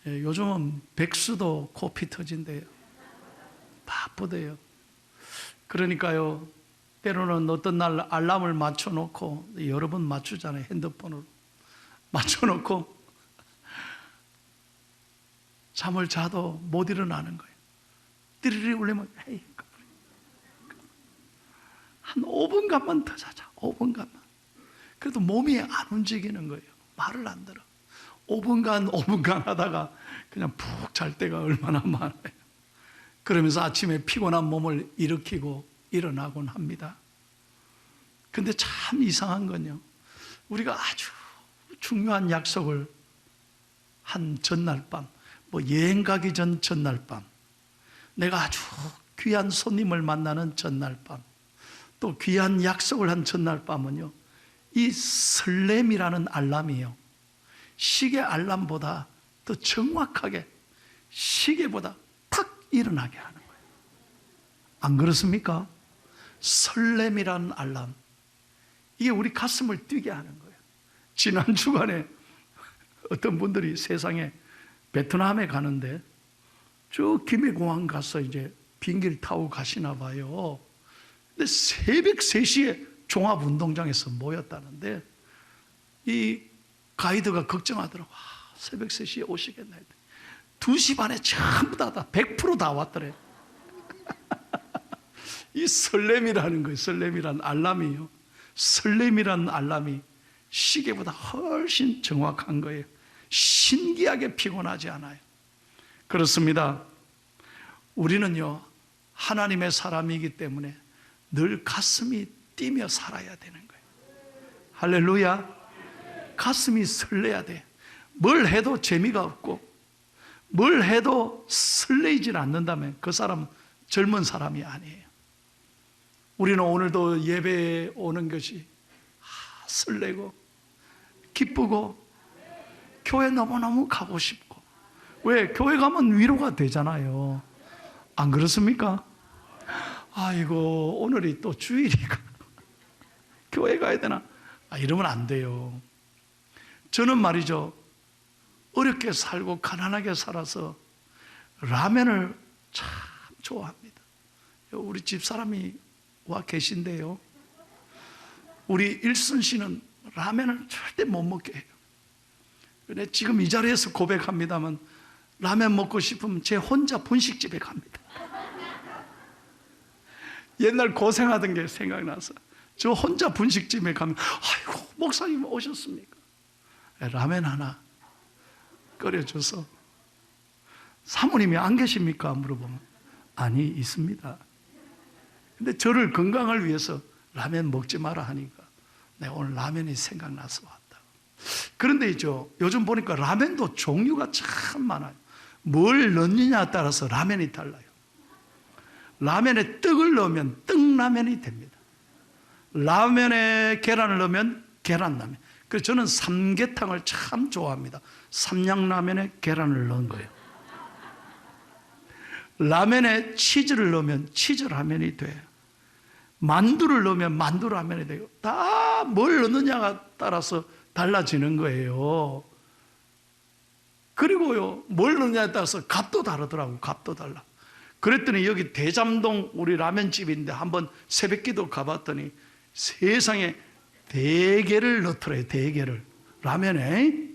요즘은 백수도 코피 터진대요. 바쁘대요. 그러니까요, 때로는 어떤 날 알람을 맞춰놓고, 여러 번 맞추잖아요. 핸드폰으로 맞춰놓고 잠을 자도 못 일어나는 거예요. 띠리리 울리면 에이, 한 5분간만 더 자자. 5분간만. 그래도 몸이 안 움직이는 거예요. 말을 안 들어. 5분간 하다가 그냥 푹 잘 때가 얼마나 많아요. 그러면서 아침에 피곤한 몸을 일으키고 일어나곤 합니다. 근데 참 이상한 건요, 우리가 아주 중요한 약속을 한 전날 밤, 여행 가기 전 전날 밤, 내가 아주 귀한 손님을 만나는 전날 밤, 또 귀한 약속을 한 전날 밤은요, 이 설렘이라는 알람이요, 시계 알람보다 더 정확하게 시계보다 탁 일어나게 하는 거예요. 안 그렇습니까? 설렘이라는 알람, 이게 우리 가슴을 뛰게 하는 거예요. 지난 주간에 어떤 분들이 세상에 베트남에 가는데 저 김해공항 가서 이제 비행기를 타고 가시나 봐요. 근데 새벽 3시에 종합운동장에서 모였다는데 이 가이드가 걱정하더라고. 새벽 3시에 오시겠나 했더니 2시 반에 전부 다 100% 다 왔더래. 이 설렘이라는 거예요. 설렘이라는 알람이요, 설렘이라는 알람이 시계보다 훨씬 정확한 거예요. 신기하게 피곤하지 않아요. 그렇습니다. 우리는요, 하나님의 사람이기 때문에 늘 가슴이 뛰며 살아야 되는 거예요. 할렐루야. 가슴이 설레야 돼. 뭘 해도 재미가 없고 뭘 해도 설레이질 않는다면 그 사람은 젊은 사람이 아니에요. 우리는 오늘도 예배에 오는 것이 설레고 기쁘고 교회 너무너무 가고 싶고, 왜? 교회 가면 위로가 되잖아요. 안 그렇습니까? 아이고, 오늘이 또 주일이고 교회 가야 되나? 이러면 안 돼요. 저는 말이죠, 어렵게 살고 가난하게 살아서 라면을 참 좋아합니다. 우리 집사람이 와 계신데요, 우리 일순 씨는 라면을 절대 못 먹게 해요. 근데 지금 이 자리에서 고백합니다만, 라면 먹고 싶으면 제 혼자 분식집에 갑니다. 옛날 고생하던 게 생각나서 저 혼자 분식집에 가면, 아이고, 목사님 오셨습니까? 라면 하나 끓여줘서, 사모님이 안 계십니까? 물어보면 아니, 있습니다. 근데 저를 건강을 위해서 라면 먹지 마라 하니까 내가 오늘 라면이 생각나서 왔다. 그런데 있죠, 요즘 보니까 라면도 종류가 참 많아요. 뭘 넣느냐에 따라서 라면이 달라요. 라면에 떡을 넣으면 떡라면이 됩니다. 라면에 계란을 넣으면 계란라면. 그래서 저는 삼계탕을 참 좋아합니다. 삼양라면에 계란을 넣은 거예요. 라면에 치즈를 넣으면 치즈라면이 돼요. 만두를 넣으면 만두라면이 돼요. 다 뭘 넣느냐가 따라서 달라지는 거예요. 그리고요, 뭘 넣느냐에 따라서 값도 다르더라고요. 값도 달라. 그랬더니 여기 대잠동 우리 라면집인데 한번 새벽기도 가봤더니 세상에 대게를 넣더래요. 대게를 라면에.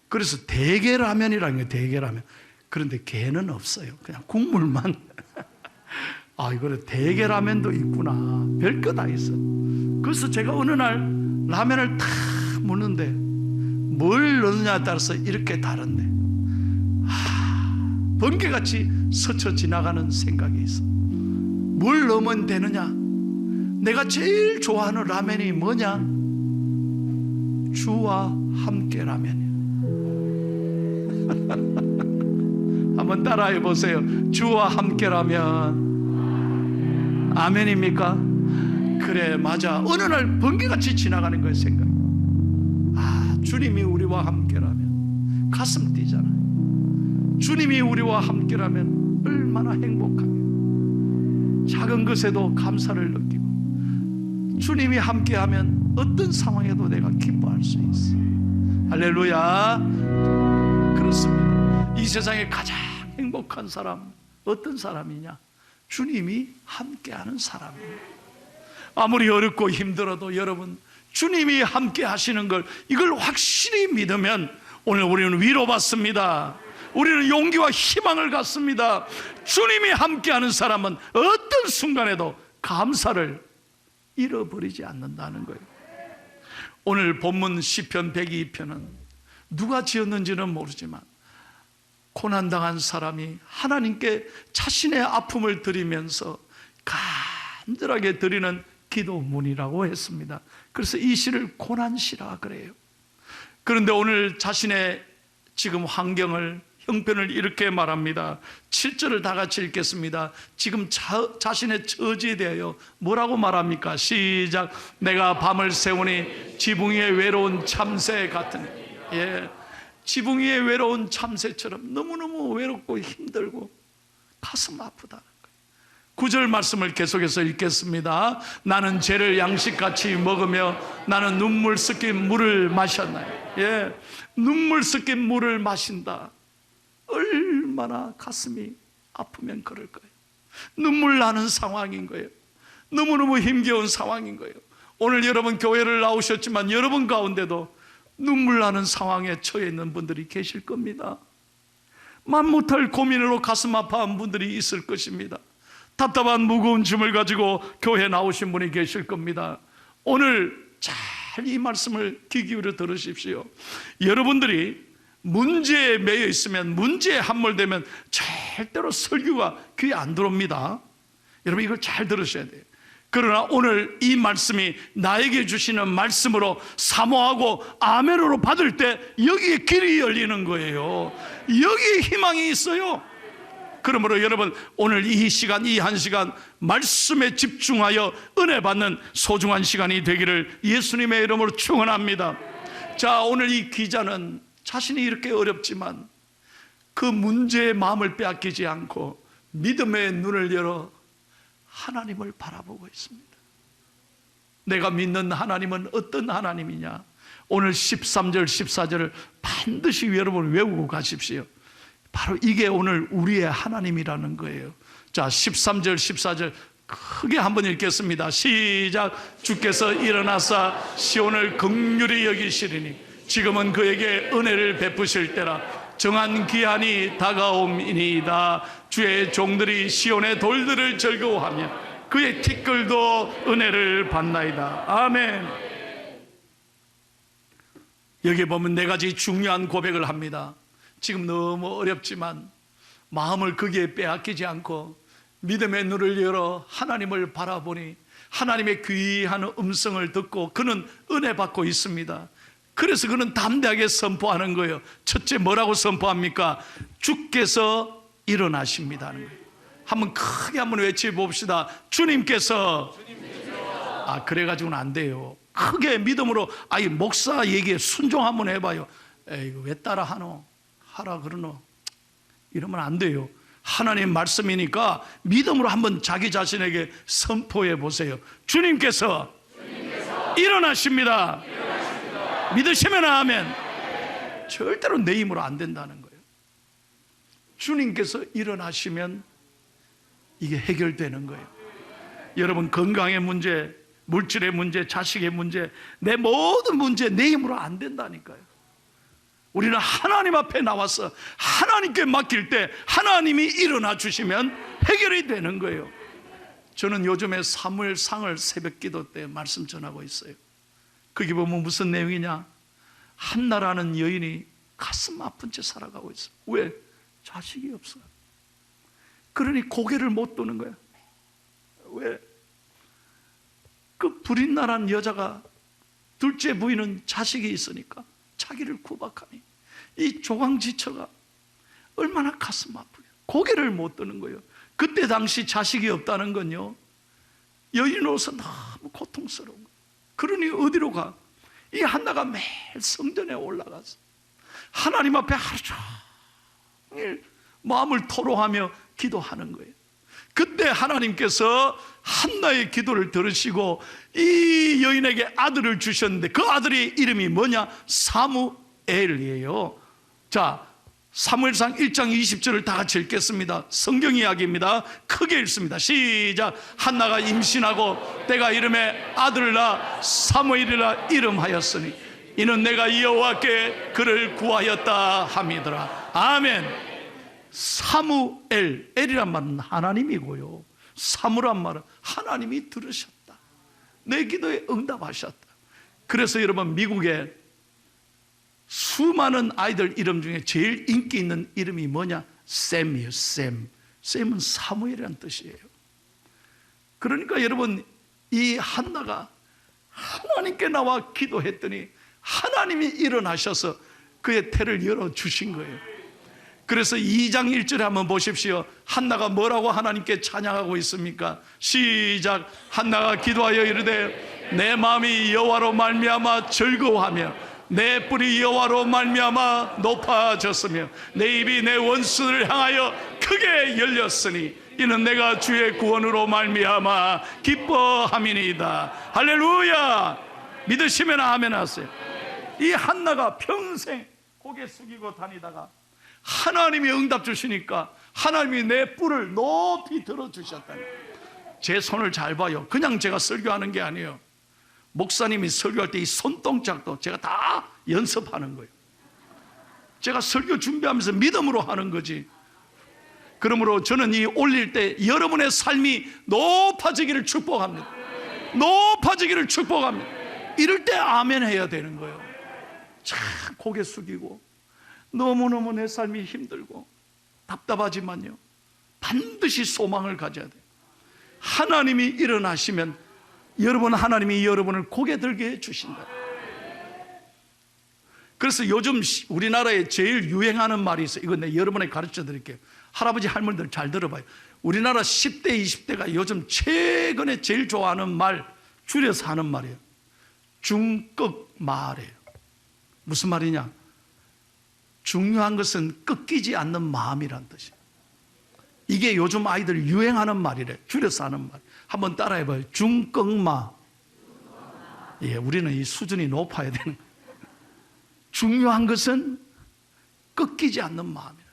그래서 대게라면이라는 게 대게라면. 그런데 게는 없어요. 그냥 국물만. 이거 대게라면도 있구나. 별거 다 있어. 그래서 제가 어느 날 라면을 탁 먹는데 뭘 넣느냐에 따라서 이렇게 다른데, 번개같이 스쳐 지나가는 생각이 있어. 뭘 넣으면 되느냐? 내가 제일 좋아하는 라면이 뭐냐? 주와 함께 라면이야. 한번 따라해 보세요. 주와 함께 라면. 아멘입니까? 그래, 맞아. 어느 날 번개같이 지나가는 거예요, 생각. 주님이 우리와 함께라면 가슴 뛰잖아요. 주님이 우리와 함께라면 얼마나 행복하며 작은 것에도 감사를 느끼고, 주님이 함께하면 어떤 상황에도 내가 기뻐할 수 있어. 할렐루야. 그렇습니다. 이 세상에 가장 행복한 사람 어떤 사람이냐? 주님이 함께하는 사람입니다. 아무리 어렵고 힘들어도 여러분, 주님이 함께 하시는 걸, 이걸 확실히 믿으면 오늘 우리는 위로받습니다. 우리는 용기와 희망을 갖습니다. 주님이 함께하는 사람은 어떤 순간에도 감사를 잃어버리지 않는다는 거예요. 오늘 본문 시편 102편은 누가 지었는지는 모르지만 고난당한 사람이 하나님께 자신의 아픔을 드리면서 간절하게 드리는 기도문이라고 했습니다. 그래서 이 시를 고난시라 그래요. 그런데 오늘 자신의 지금 환경을, 형편을 이렇게 말합니다. 7절을 다 같이 읽겠습니다. 지금 자신의 처지에 대하여 뭐라고 말합니까? 시작. 내가 밤을 새우니 지붕 위의 외로운 참새 같으니. 지붕 위의 외로운 참새처럼 너무너무 외롭고 힘들고 가슴 아프다. 9절 말씀을 계속해서 읽겠습니다. 나는 죄를 양식같이 먹으며 나는 눈물 섞인 물을 마셨나요? 눈물 섞인 물을 마신다. 얼마나 가슴이 아프면 그럴 거예요. 눈물 나는 상황인 거예요. 너무너무 힘겨운 상황인 거예요. 오늘 여러분 교회를 나오셨지만 여러분 가운데도 눈물 나는 상황에 처해 있는 분들이 계실 겁니다. 맘 못할 고민으로 가슴 아파한 분들이 있을 것입니다. 답답한 무거운 짐을 가지고 교회에 나오신 분이 계실 겁니다. 오늘 잘 이 말씀을 귀 기울여 들으십시오. 여러분들이 문제에 매여 있으면, 문제에 함몰되면 절대로 설교가 귀에 안 들어옵니다. 여러분 이걸 잘 들으셔야 돼요. 그러나 오늘 이 말씀이 나에게 주시는 말씀으로 사모하고 아멘으로 받을 때 여기에 길이 열리는 거예요. 여기에 희망이 있어요. 그러므로 여러분 오늘 이 시간, 이 한 시간 말씀에 집중하여 은혜 받는 소중한 시간이 되기를 예수님의 이름으로 축원합니다. 자, 오늘 이 기자는 자신이 이렇게 어렵지만 그 문제의 마음을 빼앗기지 않고 믿음의 눈을 열어 하나님을 바라보고 있습니다. 내가 믿는 하나님은 어떤 하나님이냐? 오늘 13절 14절을 반드시 여러분 외우고 가십시오. 바로 이게 오늘 우리의 하나님이라는 거예요. 자, 13절 14절 크게 한번 읽겠습니다. 시작. 주께서 일어나사 시온을 긍휼히 여기시리니 지금은 그에게 은혜를 베푸실 때라. 정한 기한이 다가옴이니이다. 주의 종들이 시온의 돌들을 즐거워하며 그의 티끌도 은혜를 받나이다. 아멘. 여기 보면 네 가지 중요한 고백을 합니다. 지금 너무 어렵지만 마음을 거기에 빼앗기지 않고 믿음의 눈을 열어 하나님을 바라보니 하나님의 귀한 음성을 듣고 그는 은혜 받고 있습니다. 그래서 그는 담대하게 선포하는 거예요. 첫째 뭐라고 선포합니까? 주께서 일어나십니다 하는 거예요. 한번 크게 한번 외쳐봅시다. 주님께서. 그래가지고는 안 돼요. 크게 믿음으로, 목사 얘기에 순종 한번 해봐요. 이거 왜 따라 하노? 하라 그러노? 이러면 안 돼요. 하나님 말씀이니까 믿음으로 한번 자기 자신에게 선포해 보세요. 주님께서 일어나십니다. 믿으시면 아멘. 절대로 내 힘으로 안 된다는 거예요. 주님께서 일어나시면 이게 해결되는 거예요. 여러분 건강의 문제, 물질의 문제, 자식의 문제, 내 모든 문제 내 힘으로 안 된다니까요. 우리는 하나님 앞에 나와서 하나님께 맡길 때 하나님이 일어나 주시면 해결이 되는 거예요. 저는 요즘에 사무엘상을 새벽기도 때 말씀 전하고 있어요. 거기 보면 무슨 내용이냐? 한나라는 여인이 가슴 아픈 채 살아가고 있어요. 왜? 자식이 없어요. 그러니 고개를 못 도는 거야. 왜? 그 불임나라는 여자가 둘째 부인은 자식이 있으니까 자기를 구박하니 이 조강지처가 얼마나 가슴 아프게 고개를 못 드는 거예요. 그때 당시 자식이 없다는 건요, 여인으로서 너무 고통스러운 거예요. 그러니 어디로 가? 이 한나가 매일 성전에 올라가서 하나님 앞에 하루 종일 마음을 토로하며 기도하는 거예요. 그때 하나님께서 한나의 기도를 들으시고 이 여인에게 아들을 주셨는데 그 아들의 이름이 뭐냐? 사무엘이에요. 자, 사무엘상 1장 20절을 다 같이 읽겠습니다. 성경 이야기입니다. 크게 읽습니다. 시작. 한나가 임신하고 때가 이름에 아들을 낳아 사무엘이라 이름하였으니 이는 내가 여호와께 그를 구하였다 함이더라. 아멘. 사무엘, 엘이란 말은 하나님이고요, 사무란 말은 하나님이 들으셨다, 내 기도에 응답하셨다. 그래서 여러분, 미국에 수많은 아이들 이름 중에 제일 인기 있는 이름이 뭐냐? 샘이에요. 샘은 사무엘이라는 뜻이에요. 그러니까 여러분, 이 한나가 하나님께 나와 기도했더니 하나님이 일어나셔서 그의 태를 열어주신 거예요. 그래서 2장 1절에 한번 보십시오. 한나가 뭐라고 하나님께 찬양하고 있습니까? 시작. 한나가 기도하여 이르되 내 마음이 여호와로 말미암아 즐거워하며 내 뿔이 여호와로 말미암아 높아졌으며 내 입이 내 원수를 향하여 크게 열렸으니 이는 내가 주의 구원으로 말미암아 기뻐함이니이다. 할렐루야. 믿으시면 아멘 하세요. 이 한나가 평생 고개 숙이고 다니다가 하나님이 응답 주시니까 하나님이 내 뿔을 높이 들어주셨다니. 제 손을 잘 봐요. 그냥 제가 설교하는 게 아니에요. 목사님이 설교할 때 이 손동작도 제가 다 연습하는 거예요. 제가 설교 준비하면서 믿음으로 하는 거지. 그러므로 저는 이 올릴 때 여러분의 삶이 높아지기를 축복합니다. 높아지기를 축복합니다. 이럴 때 아멘 해야 되는 거예요. 참 고개 숙이고 너무너무 내 삶이 힘들고 답답하지만요, 반드시 소망을 가져야 돼요. 하나님이 일어나시면 여러분, 하나님이 여러분을 고개 들게 해주신다. 그래서 요즘 우리나라에 제일 유행하는 말이 있어요. 이거 내가 여러분에게 가르쳐 드릴게요. 할아버지 할머니들 잘 들어봐요. 우리나라 10대 20대가 요즘 최근에 제일 좋아하는 말, 줄여서 하는 말이에요. 중꺾마래요. 무슨 말이냐? 중요한 것은 꺾이지 않는 마음이란 뜻이에요. 이게 요즘 아이들 유행하는 말이래. 줄여서 하는 말. 한번 따라해봐요. 중꺾마. 예, 우리는 이 수준이 높아야 되는 거예요. 중요한 것은 꺾이지 않는 마음이라.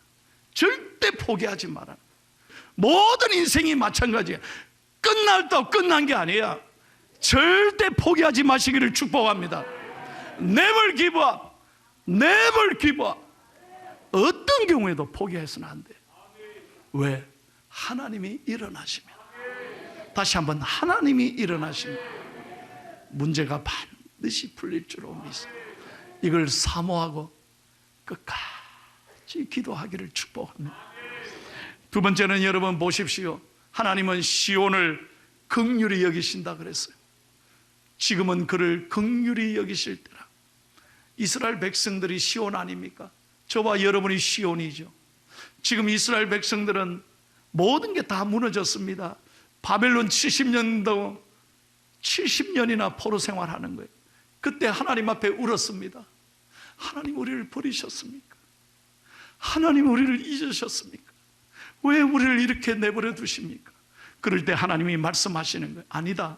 절대 포기하지 마라. 모든 인생이 마찬가지야. 끝났다고 끝난 게 아니야. 절대 포기하지 마시기를 축복합니다. Never give up. Never give up. 어떤 경우에도 포기해서는 안 돼. 왜? 하나님이 일어나시면. 다시 한번, 하나님이 일어나시면 문제가 반드시 풀릴 줄로 믿습니다. 이걸 사모하고 끝까지 기도하기를 축복합니다. 두 번째는 여러분 보십시오. 하나님은 시온을 긍휼히 여기신다 그랬어요. 지금은 그를 긍휼히 여기실 때라. 이스라엘 백성들이 시온 아닙니까? 저와 여러분이 시온이죠. 지금 이스라엘 백성들은 모든 게 다 무너졌습니다. 바벨론 70년도 70년이나 포로 생활하는 거예요. 그때 하나님 앞에 울었습니다. 하나님, 우리를 버리셨습니까? 하나님, 우리를 잊으셨습니까? 왜 우리를 이렇게 내버려 두십니까? 그럴 때 하나님이 말씀하시는 거예요. 아니다,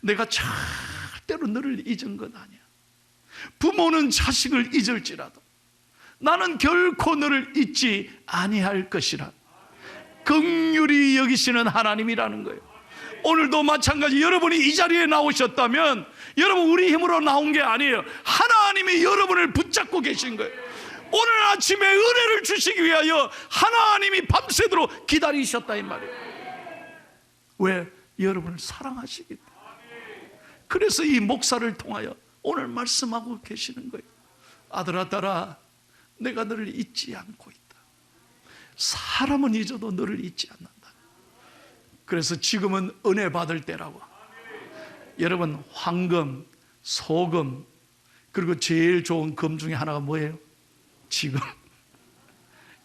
내가 절대로 너를 잊은 건 아니야. 부모는 자식을 잊을지라도 나는 결코 너를 잊지 아니할 것이라. 긍휼히 여기시는 하나님이라는 거예요. 오늘도 마찬가지. 여러분이 이 자리에 나오셨다면 여러분 우리 힘으로 나온 게 아니에요. 하나님이 여러분을 붙잡고 계신 거예요. 오늘 아침에 은혜를 주시기 위하여 하나님이 밤새도록 기다리셨다 이 말이에요. 왜? 여러분을 사랑하시기 때문에. 그래서 이 목사를 통하여 오늘 말씀하고 계시는 거예요. 아들아, 딸아, 내가 너를 잊지 않고 있다. 사람은 잊어도 너를 잊지 않는다. 그래서 지금은 은혜 받을 때라고. 여러분, 황금, 소금, 그리고 제일 좋은 금 중에 하나가 뭐예요? 지금.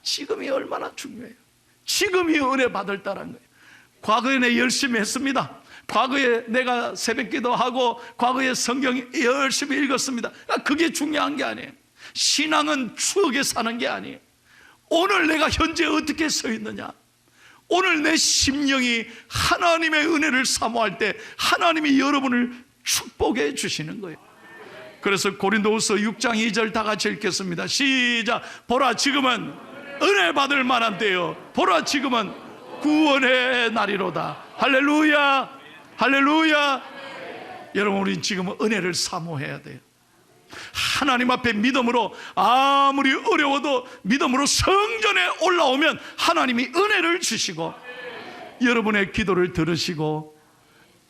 지금이 얼마나 중요해요. 지금이 은혜 받을 때라는 거예요. 과거에 내가 열심히 했습니다. 과거에 내가 새벽기도 하고 과거에 성경 열심히 읽었습니다. 그게 중요한 게 아니에요. 신앙은 추억에 사는 게 아니에요. 오늘 내가 현재 어떻게 서 있느냐, 오늘 내 심령이 하나님의 은혜를 사모할 때 하나님이 여러분을 축복해 주시는 거예요. 그래서 고린도후서 6장 2절 다 같이 읽겠습니다. 시작. 보라, 지금은 은혜 받을 만한 때요, 보라 지금은 구원의 날이로다. 할렐루야, 할렐루야. 여러분, 우린 지금 은혜를 사모해야 돼요. 하나님 앞에 믿음으로, 아무리 어려워도 믿음으로 성전에 올라오면 하나님이 은혜를 주시고 여러분의 기도를 들으시고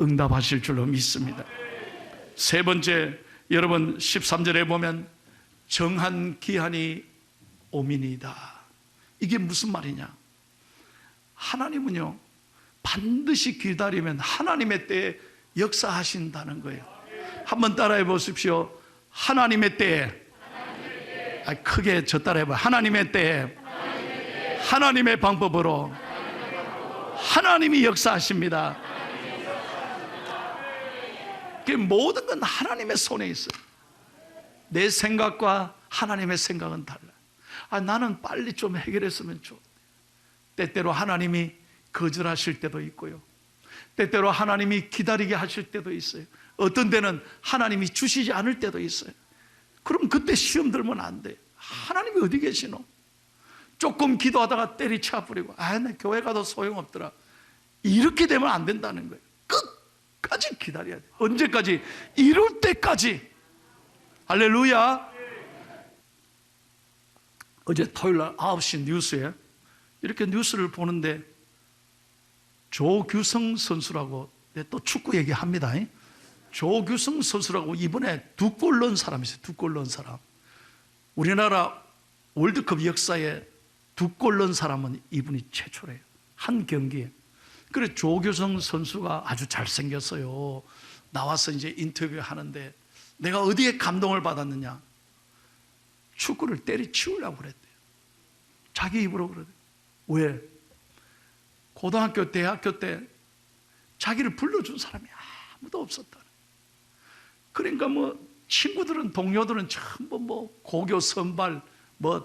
응답하실 줄로 믿습니다. 세 번째, 여러분 13절에 보면 정한 기한이 오미니이다. 이게 무슨 말이냐? 하나님은요, 반드시 기다리면 하나님의 때에 역사하신다는 거예요. 한번 따라해 보십시오. 하나님의 때에, 크게 저 따라해 봐요. 하나님의 때에, 하나님의 방법으로 하나님이 역사하십니다. 모든 건 하나님의 손에 있어요. 내 생각과 하나님의 생각은 달라요. 나는 빨리 좀 해결했으면 좋은데, 때때로 하나님이 거절하실 때도 있고요, 때때로 하나님이 기다리게 하실 때도 있어요. 어떤 때는 하나님이 주시지 않을 때도 있어요. 그럼 그때 시험 들면 안 돼. 하나님이 어디 계시노? 조금 기도하다가 때리쳐 버리고, 나 교회 가도 소용없더라, 이렇게 되면 안 된다는 거예요. 끝까지 기다려야 돼. 언제까지? 이룰 때까지. 할렐루야. 어제 토요일날 9시 뉴스에 이렇게 뉴스를 보는데 조규성 선수라고, 또 축구 얘기합니다. 조규성 선수라고 이번에 2골 넣은 사람이 있어요. 2골 넣은 사람. 우리나라 월드컵 역사에 2골 넣은 사람은 이분이 최초래요. 한 경기에. 그래, 조규성 선수가 아주 잘생겼어요. 나와서 이제 인터뷰 하는데, 내가 어디에 감동을 받았느냐? 축구를 때려치우려고 그랬대요. 자기 입으로 그러대요. 왜? 고등학교, 대학교 때 자기를 불러준 사람이 아무도 없었다. 그러니까 친구들은, 동료들은 전부 고교 선발,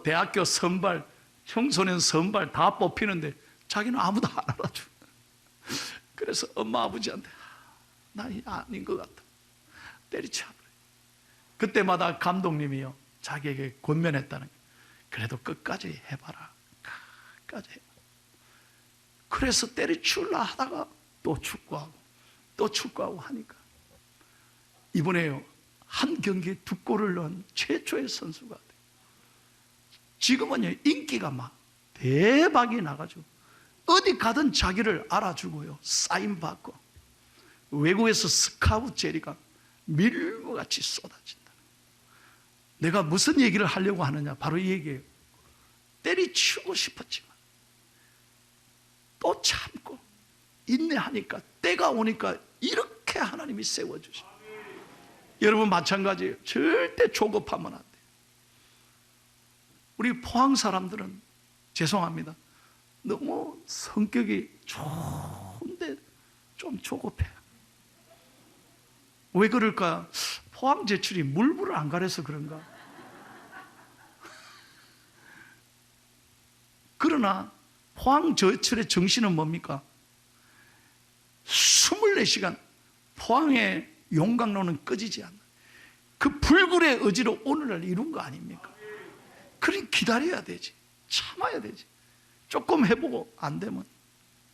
대학교 선발, 청소년 선발 다 뽑히는데 자기는 아무도 안 알아줘. 그래서 엄마 아버지한테, 나 아닌 것 같다, 때리쳐버려. 그때마다 감독님이요, 자기에게 권면했다는 거예요. 그래도 끝까지 해봐라. 끝까지 해봐라. 그래서 때려치우려 하다가 또 축구하고 하니까 이번에요, 한 경기에 2골을 넣은 최초의 선수가 돼요. 지금은요, 인기가 막 대박이 나가지고 어디 가든 자기를 알아주고요, 사인 받고, 외국에서 스카우트 제리가 밀고 같이 쏟아진다. 내가 무슨 얘기를 하려고 하느냐? 바로 이 얘기예요. 때리치우고 싶었지만 또 참고 인내하니까, 때가 오니까 이렇게 하나님이 세워주셔. 여러분 마찬가지예요. 절대 조급하면 안 돼요. 우리 포항 사람들은 죄송합니다, 너무 성격이 좋은데 좀 조급해요. 왜 그럴까? 포항 제출이 물불을 안 가려서 그런가? 그러나 포항 제출의 정신은 뭡니까? 24시간 포항의 용광로는 꺼지지 않는 그 불굴의 의지로 오늘날 이룬 거 아닙니까? 그러니 기다려야 되지, 참아야 되지. 조금 해보고 안 되면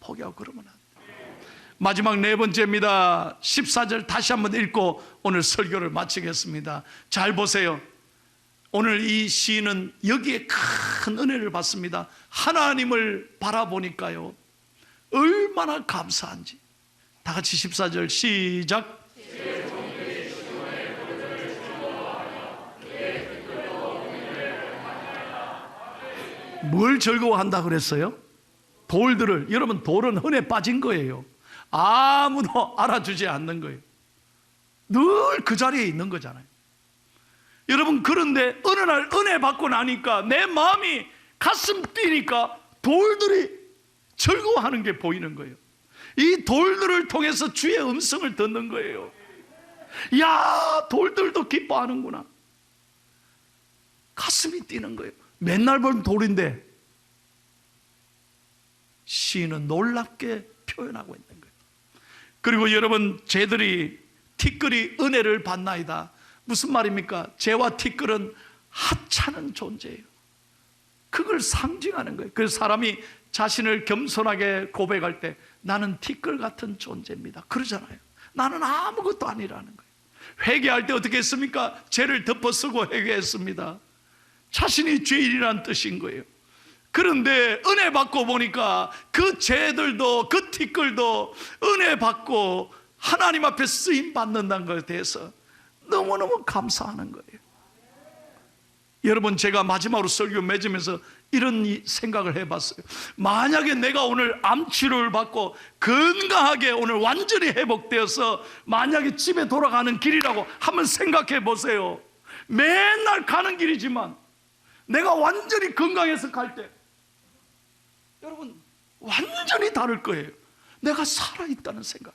포기하고 그러면 안 돼. 마지막 네 번째입니다. 14절 다시 한번 읽고 오늘 설교를 마치겠습니다. 잘 보세요. 오늘 이 시인은 여기에 큰 은혜를 받습니다. 하나님을 바라보니까요, 얼마나 감사한지. 다 같이 14절 시작. 뭘 즐거워한다 그랬어요? 돌들을. 여러분, 돌은 흔해 빠진 거예요. 아무도 알아주지 않는 거예요. 늘 그 자리에 있는 거잖아요. 여러분, 그런데 어느 날 은혜 받고 나니까 내 마음이 가슴 뛰니까 돌들이 즐거워하는 게 보이는 거예요. 이 돌들을 통해서 주의 음성을 듣는 거예요. 야, 돌들도 기뻐하는구나. 가슴이 뛰는 거예요. 맨날 본 돌인데 시인은 놀랍게 표현하고 있는 거예요. 그리고 여러분, 쟤들이 티끌이 은혜를 받나이다. 무슨 말입니까? 쟤와 티끌은 하찮은 존재예요. 그걸 상징하는 거예요. 그래서 사람이 자신을 겸손하게 고백할 때 나는 티끌 같은 존재입니다 그러잖아요. 나는 아무것도 아니라는 거예요. 회개할 때 어떻게 했습니까? 죄를 덮어쓰고 회개했습니다. 자신이 죄인이란 뜻인 거예요. 그런데 은혜 받고 보니까 그 죄들도 그 티끌도 은혜 받고 하나님 앞에 쓰임 받는다는 것에 대해서 너무너무 감사하는 거예요. 여러분, 제가 마지막으로 설교 맺으면서 이런 생각을 해봤어요. 만약에 내가 오늘 암치료를 받고 건강하게 오늘 완전히 회복되어서 만약에 집에 돌아가는 길이라고 한번 생각해 보세요. 맨날 가는 길이지만 내가 완전히 건강해서 갈 때 여러분 완전히 다를 거예요. 내가 살아있다는 생각.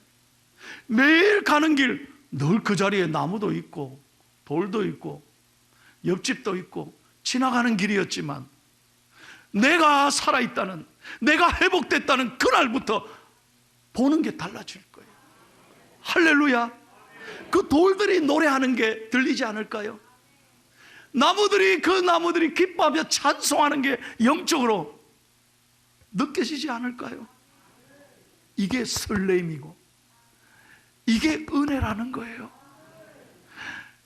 매일 가는 길 늘 그 자리에 나무도 있고 돌도 있고 옆집도 있고 지나가는 길이었지만 내가 살아있다는, 내가 회복됐다는 그날부터 보는 게 달라질 거예요. 할렐루야. 그 돌들이 노래하는 게 들리지 않을까요? 나무들이, 그 나무들이 기뻐하며 찬송하는 게 영적으로 느껴지지 않을까요? 이게 설레임이고 이게 은혜라는 거예요.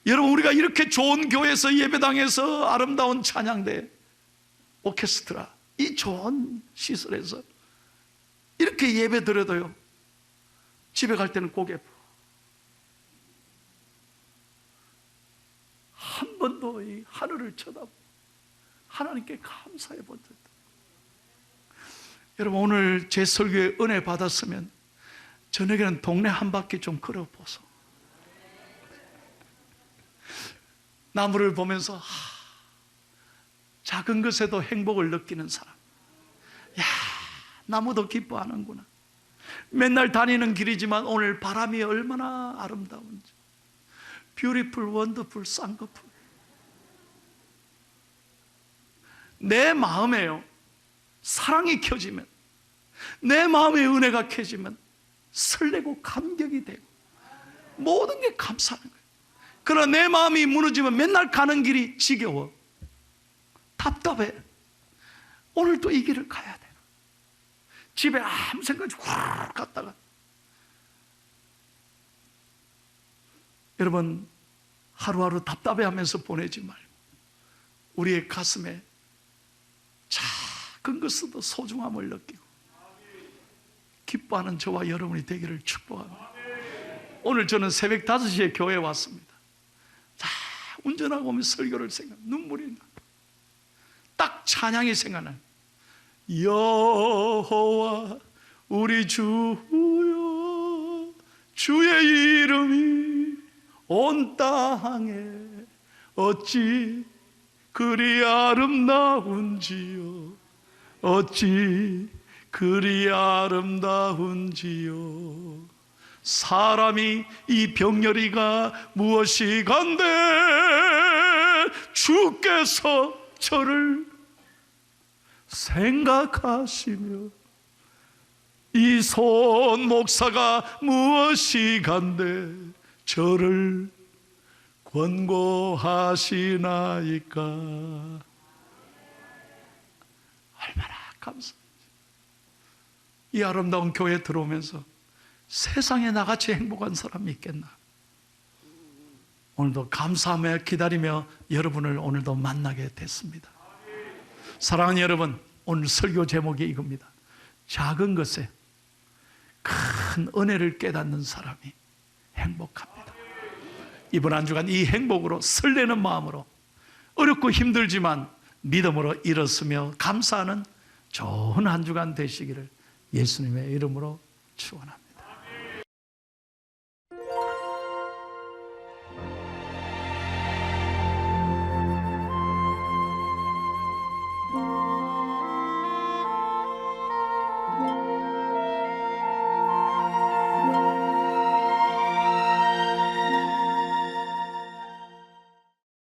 여러분, 우리가 이렇게 좋은 교회에서 예배당에서 아름다운 찬양대, 오케스트라, 이 좋은 시설에서 이렇게 예배 드려도요, 집에 갈 때는 고개 한 번도 이 하늘을 쳐다보고 하나님께 감사해 본 적도. 여러분, 오늘 제 설교에 은혜 받았으면 저녁에는 동네 한 바퀴 좀 걸어보소. 나무를 보면서 작은 것에도 행복을 느끼는 사람. 야, 나무도 기뻐하는구나. 맨날 다니는 길이지만 오늘 바람이 얼마나 아름다운지. 뷰티풀, 원더풀, 쌍꺼풀. 내 마음에요, 사랑이 켜지면, 내 마음에 은혜가 켜지면 설레고 감격이 되고 모든 게 감사하는 거예요. 그러나 내 마음이 무너지면 맨날 가는 길이 지겨워, 답답해. 오늘 또 이 길을 가야 돼. 집에 아무 생각 없이 훅 갔다가. 여러분, 하루하루 답답해하면서 보내지 말고 우리의 가슴에 작은 것으로도 소중함을 느끼고 기뻐하는 저와 여러분이 되기를 축복합니다. 오늘 저는 새벽 5시에 교회에 왔습니다. 자, 운전하고 오면 설교를 눈물이 나. 딱 찬양이 생각나요. 여호와 우리 주여, 주의 이름이 온 땅에 어찌 그리 아름다운지요, 어찌 그리 아름다운지요. 사람이 이 병렬이가 무엇이간데 주께서 저를 생각하시며, 이 손 목사가 무엇이간데 저를 권고하시나이까. 얼마나 감사합니다. 이 아름다운 교회에 들어오면서 세상에 나같이 행복한 사람이 있겠나. 오늘도 감사하며 기다리며 여러분을 오늘도 만나게 됐습니다. 사랑하는 여러분, 오늘 설교 제목이 이겁니다. 작은 것에 큰 은혜를 깨닫는 사람이 행복합니다. 이번 한 주간 이 행복으로 설레는 마음으로 어렵고 힘들지만 믿음으로 일었으며 감사하는 좋은 한 주간 되시기를 예수님의 이름으로 축원합니다.